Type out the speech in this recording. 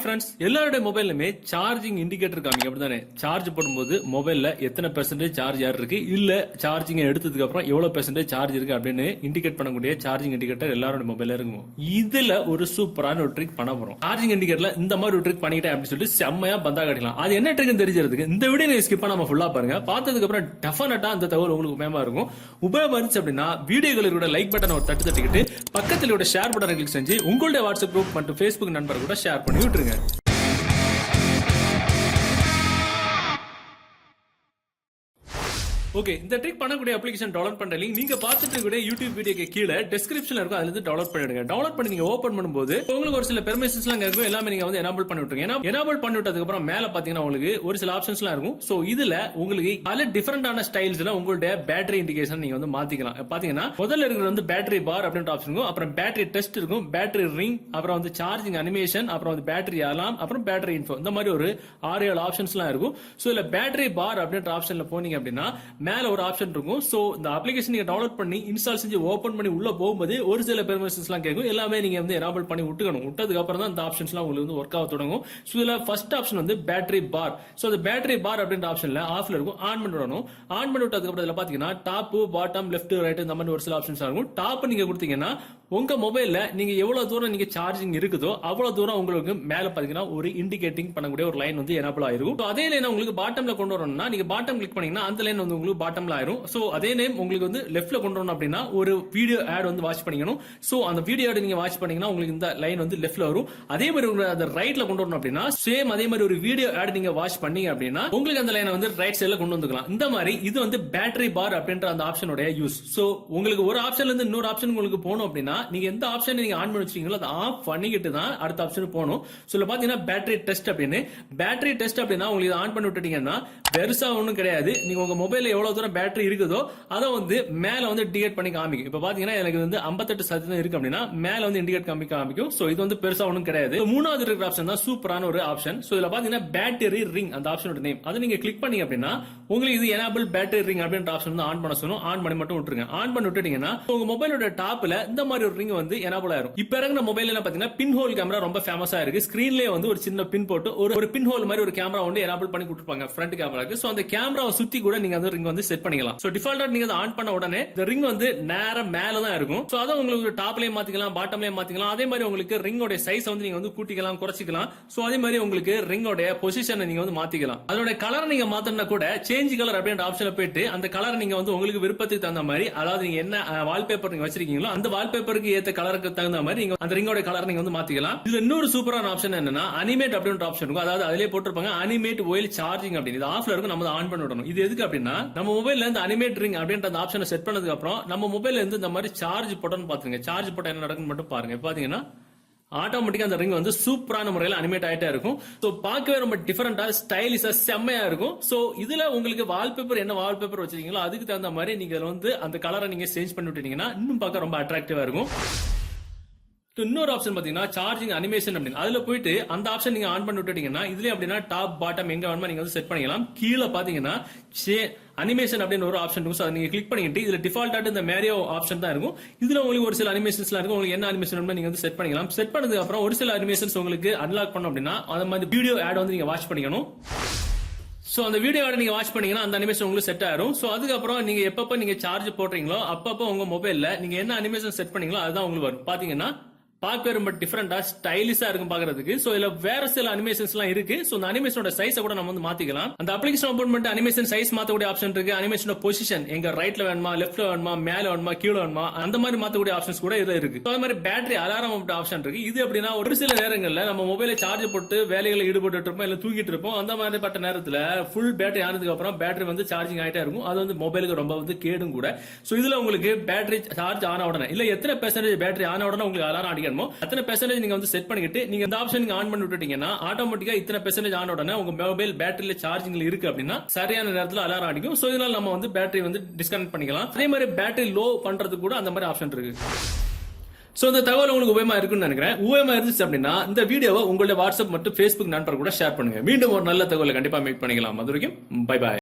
Friends, எல்லாருடைய மொபைலுமே charging indicator காமிங்க அப்படிதானே? சார்ஜ் போடும்போது மொபைல்ல எத்தனை பெர்சென்டேஜ் சார்ஜ் யார் இருக்கு, இல்ல சார்ஜிங் எடுத்ததுக்கு அப்புறம் எவ்வளவு பெர்சென்டேஜ் சார்ஜ் இருக்கு அப்படின்னு இண்டிகேட் பண்ணக்கூடிய சார்ஜிங் இண்டிகேட்டர் எல்லாரோட மொபைல்ல இருக்கும். இதுல ஒரு சூப்பரான ஒரு ட்ரிக் பண்ண போறோம். சார்ஜிங் இண்டிகேட்டர்ல இந்த மாதிரி ஒரு ட்ரிக் பண்ணிட்டேன் அப்படின்னு சொல்லிட்டு செம்மையா பந்தா காட்டலாம். அது என்ன ட்ரிக் தெரிஞ்சிருக்கு இந்த வீடியோ நீங்க ஸ்கிப் பண்ணாம ஃபுல்லா பாருங்க. பார்த்ததுக்கு அப்புறம் டெஃபினட்டா அந்த தகவல் உங்களுக்கு உபயோகமா இருக்கும். உபயோகமா இருந்துச்சு அப்படின்னா வீடியோகளோட லைக் பட்டன் ஒரு தட்டு தட்டிக்கிட்டு பக்கத்துல ஷேர் பட்டனை கிளிக் செஞ்சு உங்களுடைய வாட்ஸ்அப் குரூப் மற்றும் ஃபேஸ்புக் நண்பர் கூட ஷேர் பண்ணி விட்டுருங்க. ஓகே, இந்த ட்ரிக் பண்ணக்கூடிய அப்ளிகேஷன் டவுன்லோட் பண்ற லிங்க் நீங்க பார்த்துட்டு கூட யூடியூப் வீடியோக்கு கீழே டிஸ்கிரிப்ஷன்ல இருக்கும். அதுல இருந்து டவுன்லோட் பண்ணிடுங்க. டவுன்லோட் பண்ணி நீங்க ஓபன் பண்ணும்போது உங்களுக்கு ஒரு சில பெர்மிஷன்ஸ் எல்லாம் இருக்கும். எல்லாமே நீங்க வந்து எனேபிள் பண்ணி விட்டுருங்க. எனேபிள் பண்ணி விட்டதுக்கு அப்புறம் மேல பாத்தீங்கன்னா உங்களுக்கு ஒரு சில ஆப்ஷன்ஸ் எல்லாம் இருக்கும். சோ இதுல உங்களுக்கு பல டிஃபரெண்டான ஸ்டைல்ஸ்ல உங்களுடைய பேட்டரி இண்டிகேஷன் நீங்க வந்து மாத்திக்கலாம். பாத்தீங்கன்னா முதல்ல இருக்கிறது வந்து பேட்டரி பார் அப்படின்ற ஆப்ஷன் இருக்கும். அப்புறம் பேட்டரி டெஸ்ட் இருக்கும், பேட்டரி ரிங், அப்புறம் வந்து சார்ஜிங் அனிமேஷன், அப்புறம் வந்து பேட்டரி அலாம், அப்புறம் பேட்டரி இன்ஃபோ. இந்த மாதிரி ஒரு 6-7 ஆப்ஷன்ஸ் எல்லாம் இருக்கும். சோ இதுல பேட்டரி பார் அப்படின்ற ஆப்ஷன்ல போனீங்க அப்படின்னா மேல ஒரு ஆப்ஷன் இருக்கும். சோ இந்த அப்ளிகேஷன் நீங்க டவுன்லோட் பண்ணி இன்ஸ்டால் செஞ்சு ஓபன் பண்ணி உள்ள போகும்போது ஒரு சில பெர்மிஷன்ஸ் எல்லாம் கேட்கும். எல்லாமே நீங்க வந்து எனேபிள் பண்ணி விட்டுக்கணும். விட்டதுக்கு அப்புறம் தான் இந்த ஆப்ஷன்ஸ் எல்லாம் உங்களுக்கு வந்து ஒர்க் ஆக தொடங்கும். சோ இதுல ஃபர்ஸ்ட் ஆப்ஷன் வந்து பேட்டரி பார். சோ அந்த பேட்டரி பார் அப்படின்ற ஆப்ஷன்ல ஆஃப்ல இருக்கும். ஆன் பண்ணி விடணும். ஆன் பண்ணி விட்டதுக்கு அப்புறம் இதுல பாத்தீங்கன்னா டாப், பாட்டம், லெஃப்ட், ரைட் இந்த மாதிரி ஒரு சில ஆப்ஷன்ஸ் இருக்கும். டாப் நீங்க கொடுத்தீங்கன்னா உங்க மொபைல்ல நீங்க எவ்வளவு தூரம் நீங்க சார்ஜிங் இருக்குதோ அவ்வளவு தூரம் உங்களுக்கு மேல பாத்தீங்கன்னா ஒரு இண்டிகேட்டிங் பண்ணக்கூடிய ஒரு லைன் வந்து எனேபிள் ஆயிருக்கும். அதே லைன் உங்களுக்கு பாட்டம்ல கொண்டு வரணும்னா நீங்க பாட்டம் கிளிக் பண்ணீங்கன்னா அந்த லைன் வந்து உங்களுக்கு பாட்டம்ல ஆயிரும். சோ அதே நேம் உங்களுக்கு வந்து லெஃப்ட்ல கொண்டு வரணும் அப்படின்னா ஒரு வீடியோ ஆட் வந்து வாட்ச் பண்ணிக்கணும். சோ அந்த வீடியோ ஆட் நீங்க வாட்ச் பண்ணீங்கன்னா உங்களுக்கு இந்த லைன் வந்து லெஃப்ட்ல வரும். அதே மாதிரி அந்த ரைட்ல கொண்டு வரணும் அப்படின்னா சேம் அதே மாதிரி ஒரு வீடியோ ஆட் நீங்க வாட்ச் பண்ணீங்க அப்படின்னா உங்களுக்கு அந்த லைனை வந்து ரைட் சைடுல கொண்டு வந்துக்கலாம். இந்த மாதிரி இது வந்து பேட்டரி பார் அப்படின்ற அந்த ஆப்ஷனோட யூஸ். சோ உங்களுக்கு ஒரு ஆப்ஷன்ல இருந்து இன்னொரு ஆப்ஷன் உங்களுக்கு போகணும் அப்படின்னா நீங்க எந்த ஆப்ஷன் நீங்க ஆன் பண்ணி வச்சீங்களோ அதை ஆஃப் பண்ணிக்கிட்டு தான் அடுத்த ஆப்ஷன் போகணும். சோ பாத்தீங்கன்னா பேட்டரி டெஸ்ட் அப்படின்னு பேட்டரி டெஸ்ட் அப்படின்னா உங்களுக்கு ஆன் பண்ணி விட்டுட்டீங்கன்னா பெருசா ஒண்ணும் கிடையாது. நீங்க உங்க மொபைல்ல எவ்வளவு தூரம் பேட்டரி இருக்குதோ அதை வந்து மேல வந்து இண்டிகேட் பண்ணி காமிக்கும். இப்ப பாத்தீங்கன்னா எனக்கு வந்து 58% இருக்கு அப்படின்னா மேல வந்து இண்டிகேட் காமிக்கும். சோ இது வந்து பெருசா ஒண்ணும் கிடையாது. மூணாவது இருக்கிற ஆப்ஷன் தான் சூப்பரான ஒரு ஆப்ஷன். சோ இதுல பாத்தீங்கன்னா பேட்டரி ரிங் அந்த ஆப்ஷனோட நேம் அதை நீங்க கிளிக் பண்ணீங்க அப்படின்னா உங்களுக்கு இது எனேபிள் பேட்டரி ரிங் அப்படின்ற ஆப்ஷன் வந்து ஆன் பண்ண சொல்லணும். ஆன் பண்ணி மட்டும் விட்டுருங்க. ஆன் பண்ணி விட்டுட்டீங்கன்னா உங்க மொபைலோட டாப்ல இந்த மாதிரி ஒரு ரிங் வந்து எனேபிள் ஆயிரும். இப்ப இறங்கின மொபைல் என்ன பாத்தீங்கன்னா பின் ஹோல் கேமரா ரொம்ப ஃபேமஸா இருக்கு. ஸ்கிரீன்லயே வந்து ஒரு சின்ன பின் போட்டு ஒரு பின் ஹோல் மாதிரி ஒரு கேமரா வந்து எனேபிள் பண்ணி கொடுத்திருப்பாங்க ஃப்ரண்ட் கேமராக்கு. சோ அந்த கேமராவை சுத்தி கூட நீங்க அந்த ரிங் வந்து செட் பண்ணிக்கலாம். சோ டிஃபால்ட்டா நீங்க அதை ஆன் பண்ண உடனே இந்த ரிங் வந்து நேரா மேல தான் இருக்கும். சோ அதை உங்களுக்கு டாப்லயே மாத்திக்கலாம், பாட்டம்லயே மாத்திக்கலாம். அதே மாதிரி உங்களுக்கு ரிங்கோட சைஸ் வந்து நீங்க வந்து கூட்டிக்கலாம், குறைச்சிக்கலாம். சோ அதே மாதிரி உங்களுக்கு ரிங்கோட பொசிஷனை நீங்க வந்து மாத்திக்கலாம். அதோட கலர் நீங்க மாத்தணும்னா கூட சேஞ்ச் கலர் அப்படின்ற ஆப்ஷன்ல போயிட்டு அந்த கலர் நீங்க வந்து உங்களுக்கு விருப்பத்துக்கு தகுந்த மாதிரி, அதாவது நீங்க என்ன வால்பேப்பர் நீங்க வச்சிருக்கீங்களோ அந்த வால்பேப்பருக்கு ஏத்த கலருக்கு தகுந்த மாதிரி நீங்க அந்த ரிங்கோட கலர் நீங்க வந்து மாத்திக்கலாம். இதுல இன்னொரு சூப்பரான ஆப்ஷன் என்னன்னா அனிமேட் அப்படின்ற ஆப்ஷன் இருக்கும். அதாவது அதிலே போட்டிருப்பாங்க அனிமேட் ஒயில் சார்ஜிங் அப்படின்னு. இது ஆஃப்ல இருக்கும், நம்ம ஆன் பண்ணி விடணும். இது எதுக்கு அப்படின்னா நம்ம மொபைல்ல இந்த அனிமேட் ரிங் அப்படின்ற அந்த ஆப்ஷனை செட் பண்ணதுக்கு அப்புறம் நம்ம மொபைல்ல இருந்து இந்த மாதிரி சார்ஜ் போட்டோன்னு பாத்துங்க. சார்ஜ் போட்டா என்ன நடக்குன்னு மட்டும் பாருங்க. பாத்தீங்கன்னா ஆட்டோமேட்டிக்கா அந்த ரிங் வந்து சூப்பரான முறையில் அனிமேட் ஆயிட்டே இருக்கும். சோ பார்க்கவே ரொம்ப டிஃபரெண்டா ஸ்டைலிஷா செம்மையா இருக்கும். சோ இதுல உங்களுக்கு வால்பேப்பர் என்ன வால்பேப்பர் வச்சிருக்கீங்களோ அதுக்கு தகுந்த மாதிரி நீங்க வந்து அந்த கலரை நீங்க சேஞ்ச் பண்ணி விட்டீங்கன்னா இன்னும் பார்க்க ரொம்ப அட்ராக்டிவா இருக்கும். இன்னொரு ஆப்ஷன் பாத்தீங்கன்னா சார்ஜிங் அனிமேஷன் அப்படின்னு அதுல போயிட்டு அந்த ஆப்ஷன் நீங்க ஆன் பண்ணி விட்டுட்டீங்கன்னா இதுல அப்படின்னா டாப் பாட்டம் எங்க வேணுமா நீங்க வந்து செட் பண்ணிக்கலாம். கீழே பாத்தீங்கன்னா அனிமேஷன் அப்படின்னு ஒரு ஆப்ஷன் இருக்கும். அதை நீங்க கிளிக் பண்ணிட்டு இதுல டிஃபால்ட் இந்த மேரியோ ஆப்ஷன் தான் இருக்கும். இதுல உங்களுக்கு ஒரு சில அனிமேஷன்ஸ் இருக்கும். உங்களுக்கு என்ன அனிமேஷன் நீங்க வந்து செட் பண்ணிக்கலாம். செட் பண்ணதுக்கு அப்புறம் ஒரு சில அனிமேஷன்ஸ் உங்களுக்கு அன்லாக் பண்ணணும் அப்படின்னா அந்த மாதிரி வீடியோ ஆட் வந்து நீங்க வாட்ச் பண்ணிக்கணும். சோ அந்த வீடியோ ஆட நீங்க வாட்ச் பண்ணீங்கன்னா அந்த அனிமேஷன் உங்களுக்கு செட் ஆயிரும். சோ அதுக்கப்புறம் நீங்க எப்பப்ப நீங்க சார்ஜ் போடுறீங்களோ அப்பப்ப உங்க மொபைல்ல நீங்க என்ன அனிமேஷன் செட் பண்ணீங்களோ அதுதான் உங்களுக்கு வரும். பாத்தீங்கன்னா பார்க்க ரொம்ப டிஃபரெண்டா ஸ்டைலிஷா இருக்கும் பாக்குறதுக்கு. சோ இதுல வேற சில அனிமேஷன்ஸ் எல்லாம் இருக்கு. சோ அந்த அனிமேஷனோட சைஸை கூட நம்ம வந்து மாத்திக்கலாம். அந்த அப்ளிகேஷன் ஓபன் பண்ணிட்டு அனிமேஷன் சைஸ் மாத்தக்கூடிய ஆப்ஷன் இருக்கு. அனிமேஷனோட பொசிஷன் எங்க ரைட்ல வேணுமா, லெஃப்ட்ல வேணுமா, மேல வேணுமா, கீழே வேணுமா அந்த மாதிரி மாத்தக்கூடிய ஆப்ஷன்ஸ் கூட இதுல இருக்கு. அதே மாதிரி பேட்டரி அலாரம் ஆப்ஷன் இருக்கு. இது அப்படின்னா ஒரு சில நேரங்கள்ல நம்ம மொபைலை சார்ஜ் போட்டு வேலைகளை ஈடுபட்டு இருப்போம், இல்ல தூங்கிட்டு இருப்போம். அந்த மாதிரி பட்ட நேரத்துல ஃபுல் பேட்டரி ஆனதுக்கு அப்புறம் பேட்டரி வந்து சார்ஜிங் ஆயிட்டே இருக்கும். அது வந்து மொபைலுக்கு ரொம்ப வந்து கேடும் கூட. சோ இதுல உங்களுக்கு பேட்டரி சார்ஜ் ஆன உடனே இல்ல எத்தனை பெர்சன்டேஜ் பேட்டரி ஆன உடனே உங்களுக்கு அலாரம் அடிக்கணுமோ அத்தனை பெர்சன்டேஜ் நீங்க வந்து செட் பண்ணிட்டு நீங்க இந்த ஆப்ஷன் நீங்க ஆன் பண்ணி விட்டுட்டீங்கன்னா ஆட்டோமேட்டிக்கா இத்தனை பெர்சன்டேஜ் ஆன உடனே உங்க மொபைல் பேட்டரியில சார்ஜிங்ல இருக்கு அப்படின்னா சரியான நேரத்துல அலாரம் அடிக்கும். சோ இதனால நம்ம வந்து பேட்டரி வந்து டிஸ்கனெக்ட் பண்ணிக்கலாம். அதே மாதிரி பேட்டரி லோ பண்றதுக்கு கூட அந்த மாதிரி ஆப்ஷன் இருக்கு. சோ இந்த தகவல் உங்களுக்கு உபயோகமா இருக்குன்னு நினைக்கிறேன். உபயோகமா இருந்துச்சு அப்படின்னா இந்த வீடியோவை உங்களுடைய வாட்ஸ்அப் மற்றும் ஃபேஸ்புக் நண்பர் கூட ஷேர் பண்ணுங்க. மீண்டும் ஒரு நல்ல தகவலை கண்டிப்பா மீட் பண்ணிக்கலாம். அது வரைக்கும் பை பை.